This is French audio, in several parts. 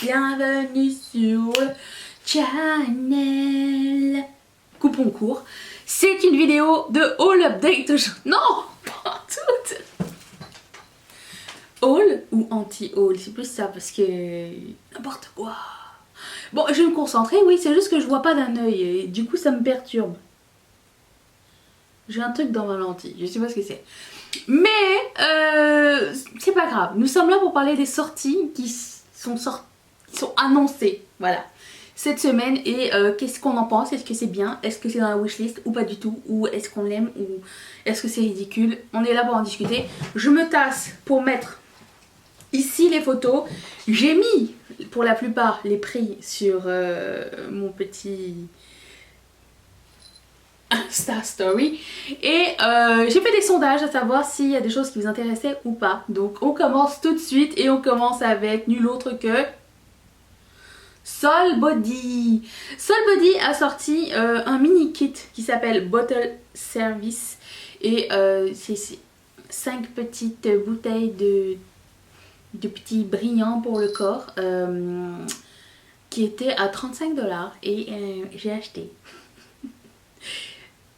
Bienvenue sur le channel. Coupons court. C'est une vidéo de haul update. Non, pas toutes. Haul ou anti-haul, c'est plus ça parce que n'importe quoi. Bon, je vais me concentrer, oui, c'est juste que je vois pas d'un œil et du coup ça me perturbe. J'ai un truc dans ma lentille, je sais pas ce que c'est. Mais c'est pas grave, nous sommes là pour parler des sorties qui sont annoncées, voilà, cette semaine. Et qu'est-ce qu'on en pense? Est-ce que c'est bien? Est-ce que c'est dans la wishlist ou pas du tout? Ou est-ce qu'on l'aime? Ou est-ce que c'est ridicule? On est là pour en discuter. Je me tasse pour mettre ici les photos. J'ai mis pour la plupart les prix sur mon petit Insta Story et j'ai fait des sondages à savoir s'il y a des choses qui vous intéressaient ou pas. Donc on commence tout de suite et on commence avec nul autre que Sol Body. Sol Body a sorti un mini kit qui s'appelle Bottle Service et c'est 5 petites bouteilles de petits brillants pour le corps qui étaient à 35 $ et j'ai acheté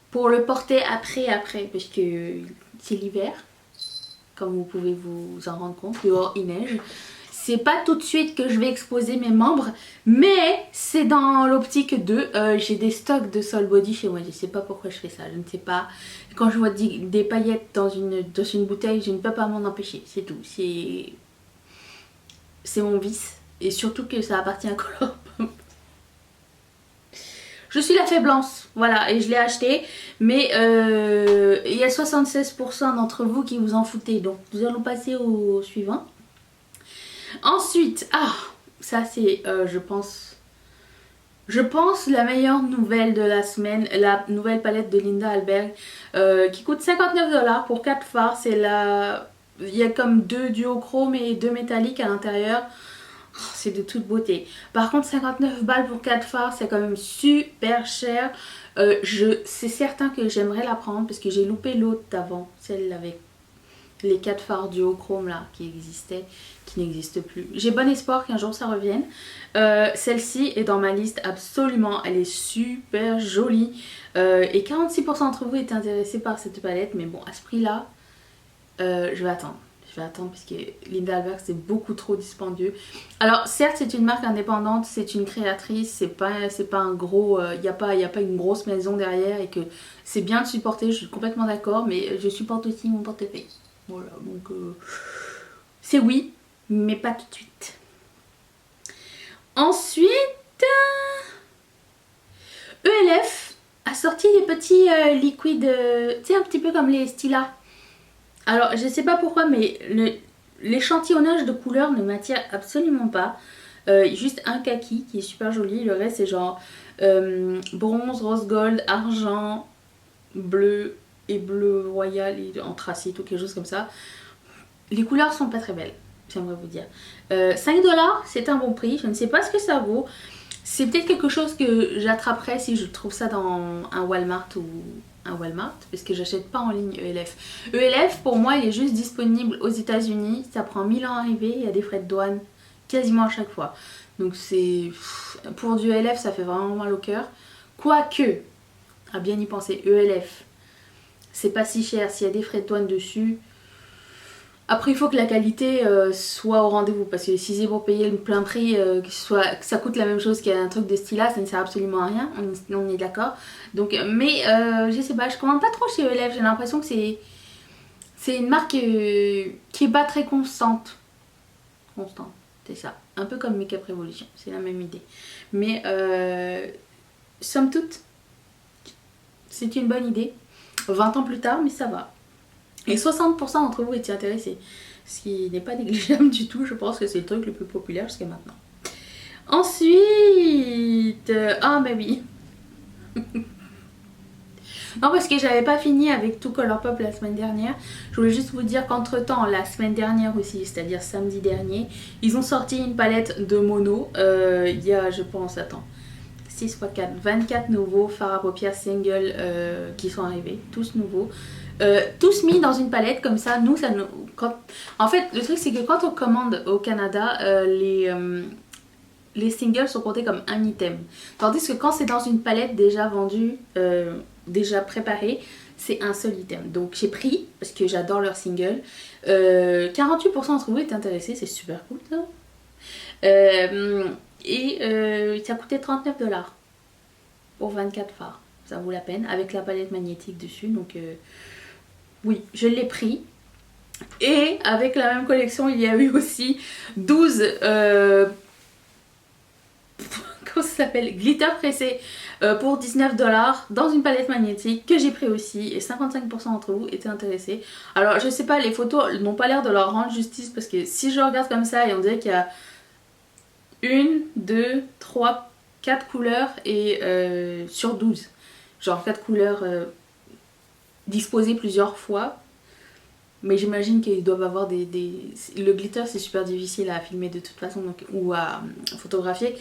pour le porter après parce que c'est l'hiver, comme vous pouvez vous en rendre compte, dehors il neige. C'est pas tout de suite que je vais exposer mes membres, mais c'est dans l'optique de j'ai des stocks de Sol Body chez moi. Je sais pas pourquoi je fais ça, je ne sais pas. Quand je vois des paillettes dans une bouteille, je ne peux pas m'en empêcher, c'est tout. C'est mon vice, et surtout que ça appartient à Colourpop. Je suis la faiblance, voilà, et je l'ai acheté, mais il y a 76% d'entre vous qui vous en foutez, donc nous allons passer au suivant. Ensuite, ça c'est, je pense la meilleure nouvelle de la semaine, la nouvelle palette de Linda Alberg, qui coûte 59 $ pour 4 fards. C'est la... Il y a comme 2 duochrome et 2 métalliques à l'intérieur. C'est de toute beauté. Par contre 59 balles pour 4 fards, c'est quand même super cher. C'est certain que j'aimerais la prendre parce que j'ai loupé l'autre d'avant, celle avec les 4 fards duochrome là qui existaient, qui n'existent plus. J'ai bon espoir qu'un jour ça revienne. Celle-ci est dans ma liste absolument, elle est super jolie. Et 46% d'entre vous étaient intéressés par cette palette, mais bon, à ce prix là, je vais attendre. Parce que Linda Alberg c'est beaucoup trop dispendieux. Alors certes c'est une marque indépendante, c'est une créatrice, c'est pas un gros, il n'y a pas une grosse maison derrière et que c'est bien de supporter, je suis complètement d'accord, mais je supporte aussi mon portefeuille. Voilà, donc c'est oui, mais pas tout de suite. Ensuite, ELF a sorti des petits liquides, tu sais, un petit peu comme les Stila. Alors je sais pas pourquoi, mais l'échantillonnage de couleurs ne m'attire absolument pas. Juste un kaki qui est super joli, le reste c'est genre bronze, rose gold, argent, bleu et bleu royal et anthracite ou quelque chose comme ça. Les couleurs sont pas très belles, j'aimerais vous dire. 5 $, c'est un bon prix, je ne sais pas ce que ça vaut. C'est peut-être quelque chose que j'attraperai si je trouve ça dans un Walmart ou un Walmart, parce que j'achète pas en ligne ELF. ELF pour moi il est juste disponible aux États-Unis, ça prend 1000 ans à arriver, il y a des frais de douane quasiment à chaque fois. Donc c'est... Pour du ELF ça fait vraiment mal au cœur. Quoique, à bien y penser, ELF, c'est pas si cher s'il y a des frais de douane dessus. Après il faut que la qualité soit au rendez-vous, parce que si c'est pour payer le plein prix, que ça coûte la même chose qu'un truc de style là, ça ne sert absolument à rien, on est d'accord. Donc, mais je sais pas, je commande pas trop chez ELF, j'ai l'impression que c'est une marque qui est pas très constante, c'est ça, un peu comme Make Up Revolution, c'est la même idée. Mais somme toute, c'est une bonne idée, 20 ans plus tard, mais ça va. Et 60% d'entre vous étaient intéressés, ce qui n'est pas négligeable du tout, je pense que c'est le truc le plus populaire jusqu'à maintenant. Ensuite, bah oui. Non, parce que j'avais pas fini avec tout Colourpop la semaine dernière. Je voulais juste vous dire qu'entre temps, la semaine dernière aussi, c'est-à-dire samedi dernier, ils ont sorti une palette de mono. Il y a, je pense, 6 x 4, 24 nouveaux fards à paupières single qui sont arrivés, tous nouveaux. Tous mis dans une palette comme ça. Nous, ça nous... En fait, le truc c'est que quand on commande au Canada, les singles sont comptés comme un item. Tandis que quand c'est dans une palette déjà vendue, déjà préparée, c'est un seul item. Donc j'ai pris, parce que j'adore leurs singles. 48% d'entre vous étaient intéressés, c'est super cool ça. Ça coûtait 39$ pour 24 fards. Ça vaut la peine, avec la palette magnétique dessus. Donc oui, je l'ai pris. Et avec la même collection, il y a eu aussi 12 comment ça s'appelle, glitter pressé pour 19$ dans une palette magnétique que j'ai pris aussi, et 55% d'entre vous étaient intéressés. Alors je sais pas, les photos n'ont pas l'air de leur rendre justice, parce que si je regarde comme ça et on dirait qu'il y a 1, 2, 3, 4 couleurs et sur 12, genre 4 couleurs disposées plusieurs fois. Mais j'imagine qu'ils doivent avoir le glitter c'est super difficile à filmer de toute façon, donc, ou à photographier.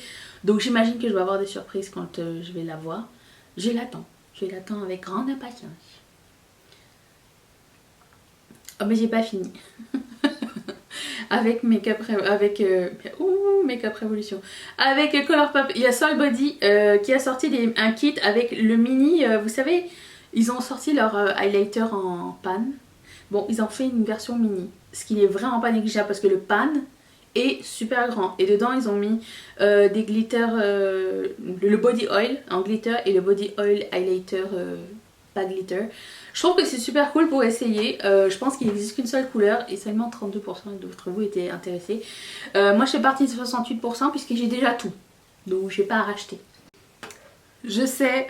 Donc j'imagine que je vais avoir des surprises quand je vais la voir. Je l'attends avec grande impatience. Oh mais j'ai pas fini. Avec Makeup Revolution. Avec Colourpop, il y a Soul Body qui a sorti un kit avec le mini, vous savez, ils ont sorti leur highlighter en panne. Bon, ils ont fait une version mini, ce qui n'est vraiment pas négligeable parce que le pan est super grand. Et dedans, ils ont mis des glitters, le body oil en glitter et le body oil highlighter pas glitter. Je trouve que c'est super cool pour essayer. Je pense qu'il n'existe qu'une seule couleur et seulement 32% d'entre vous étaient intéressés. Moi, je suis partie de 68% puisque j'ai déjà tout. Donc, je n'ai pas à racheter. Je sais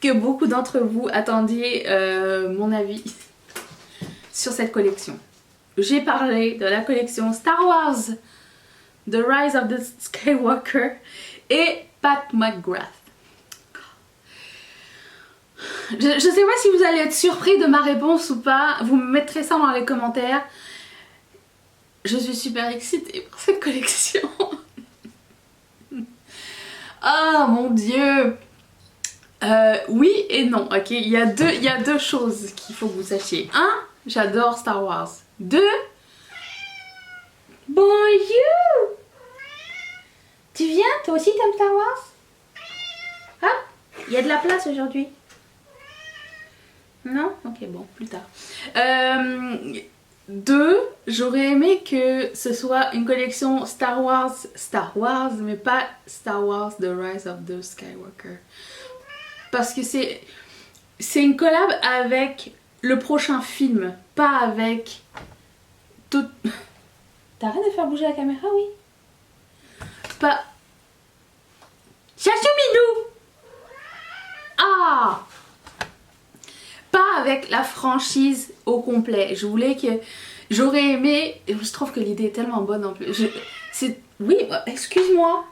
que beaucoup d'entre vous attendiez mon avis sur cette collection. J'ai parlé de la collection Star Wars, The Rise of the Skywalker et Pat McGrath. Je ne sais pas si vous allez être surpris de ma réponse ou pas, vous me mettrez ça dans les commentaires. Je suis super excitée pour cette collection. Oh mon dieu. Oui et non, ok. Il y a deux choses qu'il faut que vous sachiez. Un, j'adore Star Wars. 2, bonjour. Tu viens? Toi aussi t'aimes Star Wars? Ah, il y a de la place aujourd'hui. Non? Ok, bon, plus tard. 2, j'aurais aimé que ce soit une collection Star Wars, mais pas Star Wars The Rise of the Skywalker. Parce que c'est une collab avec le prochain film, pas avec tout... T'arrêtes de faire bouger la caméra, oui? Pas... Chachou-minou! Ah! Pas avec la franchise au complet. Je voulais que... J'aurais aimé... Je trouve que l'idée est tellement bonne en plus. Oui, excuse-moi.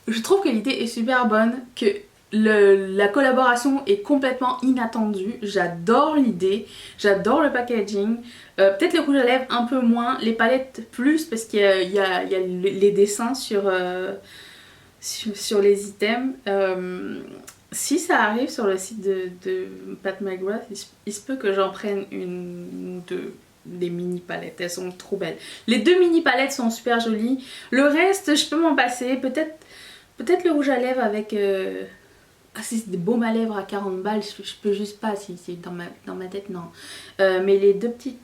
Je trouve que l'idée est super bonne, que la collaboration est complètement inattendue. J'adore l'idée, j'adore le packaging. Peut-être le rouge à lèvres un peu moins, les palettes plus parce qu'il y a les dessins sur les items. Si ça arrive sur le site de Pat McGrath, il se peut que j'en prenne une ou deux. Des mini palettes, elles sont trop belles. Les 2 mini palettes sont super jolies. Le reste, je peux m'en passer. Peut-être le rouge à lèvres avec... Ah, c'est des baumes à lèvres à 40 balles, je peux juste pas, si c'est dans ma tête, non. Mais les deux petites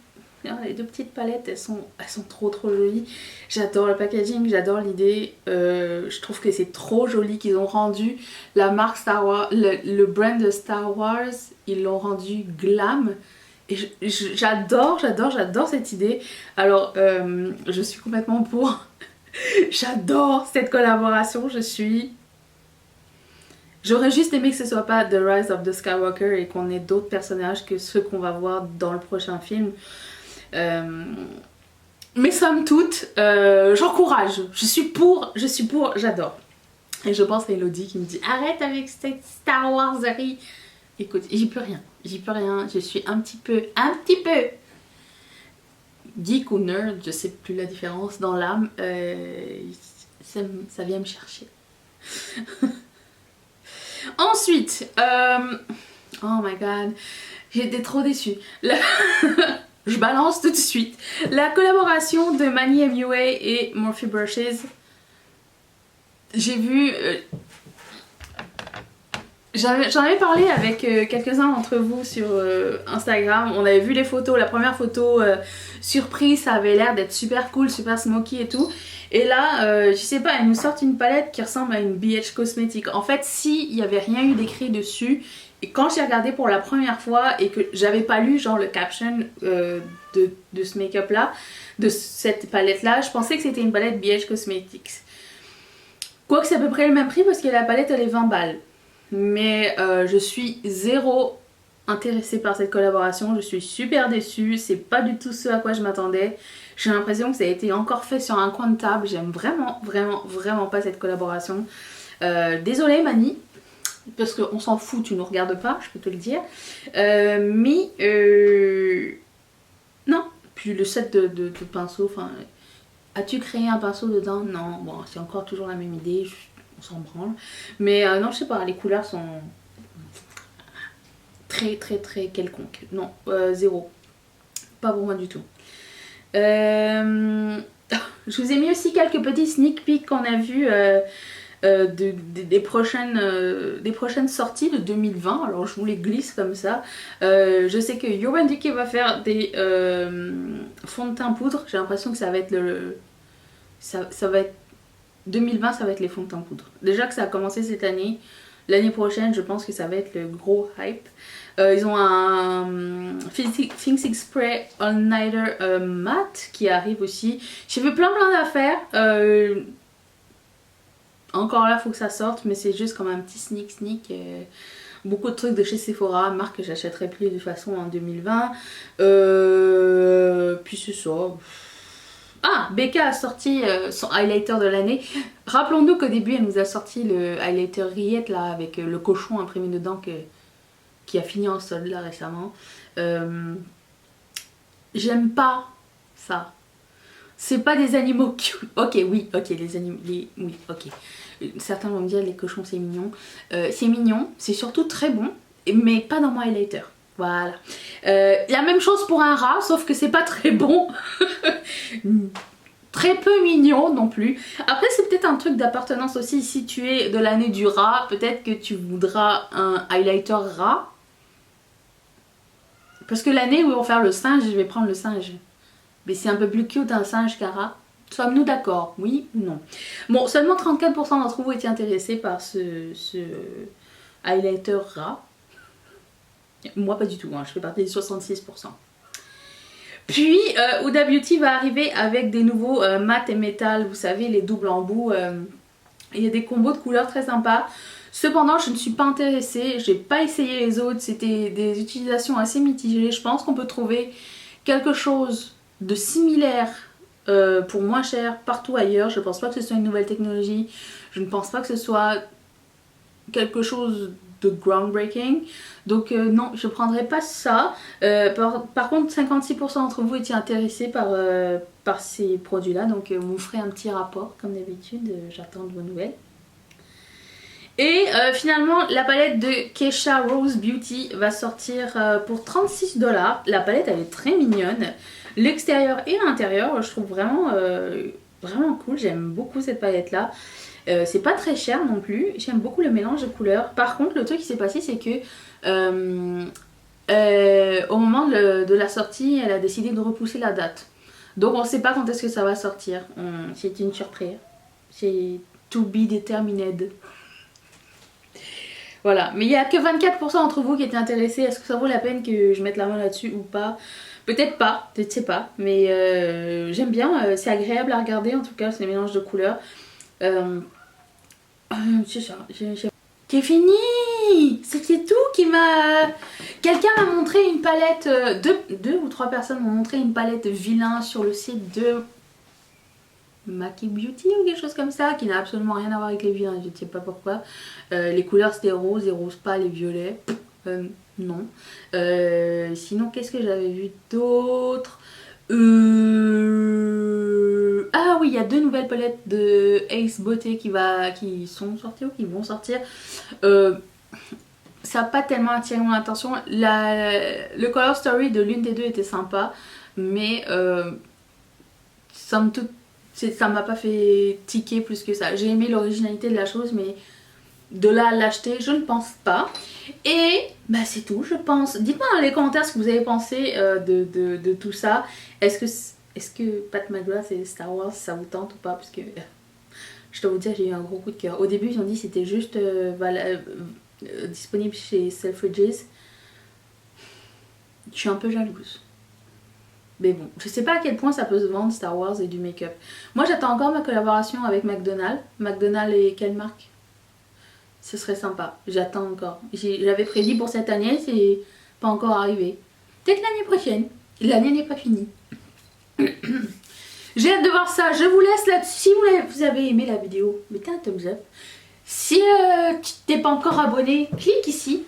palettes, elles sont trop jolies. J'adore le packaging, j'adore l'idée. Je trouve que c'est trop joli qu'ils ont rendu la marque Star Wars, le brand de Star Wars, ils l'ont rendu glam. Et j'adore cette idée. Alors, je suis complètement pour. J'adore cette collaboration, J'aurais juste aimé que ce soit pas The Rise of the Skywalker et qu'on ait d'autres personnages que ceux qu'on va voir dans le prochain film. Mais somme toute, j'encourage. Je suis pour, j'adore. Et je pense à Elodie qui me dit arrête avec cette Star Warserie. Écoute, j'y peux rien. Je suis un petit peu geek ou nerd, je sais plus la différence dans l'âme. Ça vient me chercher. Ensuite, oh my god, j'étais trop déçue. je balance tout de suite. La collaboration de Manny MUA et Morphe Brushes. J'ai vu... J'en avais parlé avec quelques-uns d'entre vous sur Instagram. On avait vu les photos, la première photo surprise, ça avait l'air d'être super cool, super smoky et tout. Et là, je sais pas, ils nous sortent une palette qui ressemble à une BH Cosmetics. En fait, s'il n'y avait rien eu d'écrit dessus, et quand j'ai regardé pour la première fois et que j'avais pas lu genre le caption de ce make-up là, de cette palette là, je pensais que c'était une palette BH Cosmetics. Quoique c'est à peu près le même prix parce que la palette elle est 20 balles. Mais je suis zéro intéressée par cette collaboration, je suis super déçue, c'est pas du tout ce à quoi je m'attendais. J'ai l'impression que ça a été encore fait sur un coin de table, j'aime vraiment pas cette collaboration. Désolée Manny, parce qu'on s'en fout, tu nous regardes pas, je peux te le dire. Mais non, puis le set de pinceau, enfin, as-tu créé un pinceau dedans? Non, bon, c'est encore toujours la même idée. On s'en branle. Mais non, je sais pas, les couleurs sont très quelconques. Non, zéro. Pas pour moi du tout. Je vous ai mis aussi quelques petits sneak peeks qu'on a vus des prochaines sorties de 2020. Alors je vous les glisse comme ça. Je sais que Urban Decay va faire des fonds de teint poudre. J'ai l'impression que ça va être ça va être 2020, ça va être les fonds de teint poudre. Déjà que ça a commencé cette année, l'année prochaine, je pense que ça va être le gros hype. Ils ont un Finishing Spray All Nighter Matte qui arrive aussi. J'ai vu plein d'affaires. Encore là, faut que ça sorte, mais c'est juste comme un petit sneak. Beaucoup de trucs de chez Sephora, marque que j'achèterai plus de toute façon en 2020. Puis c'est ça. Ah, Becca a sorti son highlighter de l'année. Rappelons-nous qu'au début elle nous a sorti le highlighter rillette là avec le cochon imprimé dedans qui a fini en solde là récemment. J'aime pas ça. C'est pas des animaux cute. Ok, oui, ok, les animaux. Oui, ok. Certains vont me dire les cochons c'est mignon. C'est mignon, c'est surtout très bon, mais pas dans mon highlighter. Voilà. La même chose pour un rat, sauf que c'est pas très bon. Très peu mignon non plus. Après c'est peut-être un truc d'appartenance aussi. Si tu es de l'année du rat, peut-être que tu voudras un highlighter rat. Parce que l'année où ils vont faire le singe, je vais prendre le singe. Mais c'est un peu plus cute un singe qu'un rat. Sommes-nous d'accord? Oui ou non? Bon, seulement 34% d'entre vous étaient intéressés par ce highlighter rat. Moi pas du tout, hein, je fais partie des 66%. Puis Huda Beauty va arriver avec des nouveaux mat et métal, vous savez les doubles embouts. Il y a des combos de couleurs très sympas. Cependant je ne suis pas intéressée, j'ai pas essayé les autres, c'était des utilisations assez mitigées. Je pense qu'on peut trouver quelque chose de similaire pour moins cher partout ailleurs. Je pense pas que ce soit une nouvelle technologie, je ne pense pas que ce soit quelque chose de groundbreaking, donc non, je prendrai pas ça. Par contre 56% d'entre vous étaient intéressés par ces produits là, donc vous ferez un petit rapport comme d'habitude. J'attends de vos nouvelles. Et finalement la palette de Keisha Rose Beauty va sortir pour 36$. La palette elle est très mignonne, l'extérieur et l'intérieur je trouve vraiment cool. J'aime beaucoup cette palette là. C'est pas très cher non plus, j'aime beaucoup le mélange de couleurs. Par contre le truc qui s'est passé c'est que au moment de la sortie elle a décidé de repousser la date. Donc on sait pas quand est-ce que ça va sortir, c'est une surprise. C'est to be determined. Voilà, mais il n'y a que 24% d'entre vous qui étaient intéressés. Est-ce que ça vaut la peine que je mette la main là-dessus ou pas? Peut-être pas, je ne sais pas, mais j'aime bien, c'est agréable à regarder en tout cas, c'est des mélanges de couleurs. C'est ça, c'est fini. C'était tout qui m'a... Quelqu'un m'a montré une palette, deux ou trois personnes m'ont montré une palette vilain sur le site de Maki Beauty ou quelque chose comme ça, qui n'a absolument rien à voir avec les vilains, je ne sais pas pourquoi. Les couleurs c'était rose et rose pâle et violet. Non. Sinon qu'est-ce que j'avais vu d'autre? Ah oui, il y a deux nouvelles palettes de Ace Beauté qui sont sorties ou qui vont sortir. Ça n'a pas tellement attiré mon attention. Le color story de l'une des deux était sympa. mais somme toute, ça m'a pas fait tiquer plus que ça. J'ai aimé l'originalité de la chose, mais de là à l'acheter, je ne pense pas. Et bah c'est tout, je pense. Dites-moi dans les commentaires ce que vous avez pensé de tout ça. Est-ce que Pat McGrath et Star Wars, ça vous tente ou pas? Parce que je dois vous dire, j'ai eu un gros coup de cœur. Au début, ils ont dit que c'était juste disponible chez Selfridges. Je suis un peu jalouse. Mais bon, je sais pas à quel point ça peut se vendre Star Wars et du make-up. Moi, j'attends encore ma collaboration avec McDonald's. McDonald's et quelle marque? Ce serait sympa. J'attends encore. J'avais prédit pour cette année, c'est pas encore arrivé. Peut-être l'année prochaine. L'année n'est pas finie. J'ai hâte de voir ça. Je vous laisse là-dessus. Si vous avez aimé la vidéo, mettez un thumbs up. Si tu t'es pas encore abonné, clique ici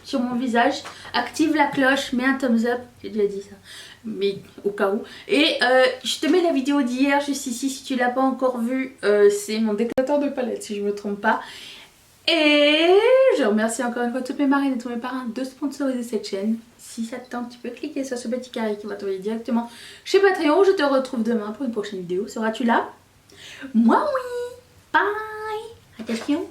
sur mon visage, active la cloche, mets un thumbs up. J'ai déjà dit ça, mais au cas où. Et je te mets la vidéo d'hier juste ici si tu l'as pas encore vue. C'est mon décorateur de palette si je me trompe pas. Et je remercie encore une fois toutes mes marraines et tous mes parrains de sponsoriser cette chaîne. Si ça te tente, tu peux cliquer sur ce petit carré qui va t'envoyer directement chez Patreon. Je te retrouve demain pour une prochaine vidéo. Seras-tu là? Moi oui. Bye. Attention.